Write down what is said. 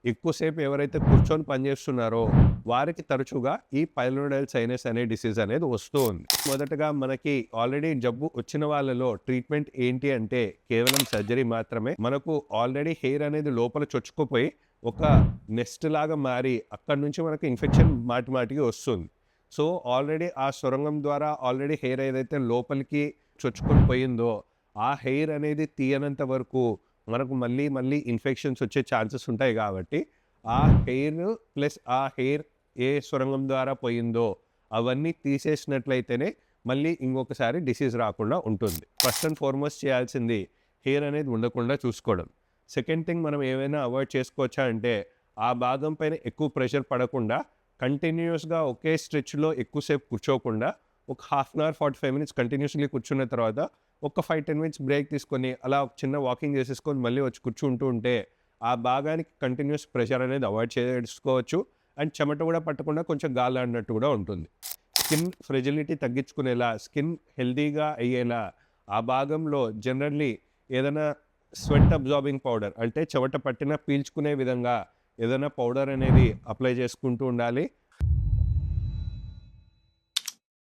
ఎక్కువసేపు ఎవరైతే కూర్చొని పనిచేస్తున్నారో వారికి తరచుగా ఈ పైలోనిడల్ సైనస్ అనే డిసీజ్ అనేది వస్తూ ఉంది. మొదటగా మనకి ఆల్రెడీ జబ్బు వచ్చిన వాళ్ళలో ట్రీట్మెంట్ ఏంటి అంటే కేవలం సర్జరీ మాత్రమే. మనకు ఆల్రెడీ హెయిర్ అనేది లోపల చొచ్చుకుపోయి ఒక నెస్ట్ లాగా మారి అక్కడి నుంచి మనకు ఇన్ఫెక్షన్ మాటిమాటికి వస్తుంది. సో ఆల్రెడీ ఆ సొరంగం ద్వారా ఆల్రెడీ హెయిర్ ఏదైతే లోపలికి చొచ్చుకొని పోయిందో ఆ హెయిర్ అనేది తీయనంత వరకు మనకు మళ్ళీ మళ్ళీ ఇన్ఫెక్షన్స్ వచ్చే ఛాన్సెస్ ఉంటాయి కాబట్టి ఆ హెయిర్ ప్లస్ ఆ హెయిర్ ఏ సొరంగం ద్వారా పోయిందో అవన్నీ తీసేసినట్లయితేనే మళ్ళీ ఇంకొకసారి డిసీజ్ రాకుండా ఉంటుంది. ఫస్ట్ అండ్ ఫార్మోస్ట్ చేయాల్సింది హెయిర్ అనేది ఉండకుండా చూసుకోవడం. సెకండ్ థింగ్ మనం ఏమైనా అవాయిడ్ చేసుకోవచ్చా అంటే ఆ భాగం పైన ఎక్కువ ప్రెషర్ పడకుండా కంటిన్యూస్గా ఒకే స్ట్రెచ్లో ఎక్కువసేపు కూర్చోకుండా ఒక half an hour 45 minutes continuously కూర్చున్న తర్వాత ఒక 5-10 మినిట్స్ బ్రేక్ తీసుకొని అలా చిన్న వాకింగ్ చేసేసుకొని మళ్ళీ వచ్చి కూర్చుంటూ ఉంటే ఆ భాగానికి కంటిన్యూస్ ప్రెషర్ అనేది అవాయిడ్ చేసుకోవచ్చు. అండ్ చెమట కూడా పట్టకుండా కొంచెం గాలి ఆడినట్టు కూడా ఉంటుంది. స్కిన్ ఫ్రెజిలిటీ తగ్గించుకునేలా, స్కిన్ హెల్తీగా అయ్యేలా ఆ భాగంలో జనరల్లీ ఏదైనా స్వెట్ అబ్జార్బింగ్ పౌడర్ అంటే చెమట పట్టిన పీల్చుకునే విధంగా ఏదైనా పౌడర్ అనేది అప్లై చేసుకుంటూ ఉండాలి.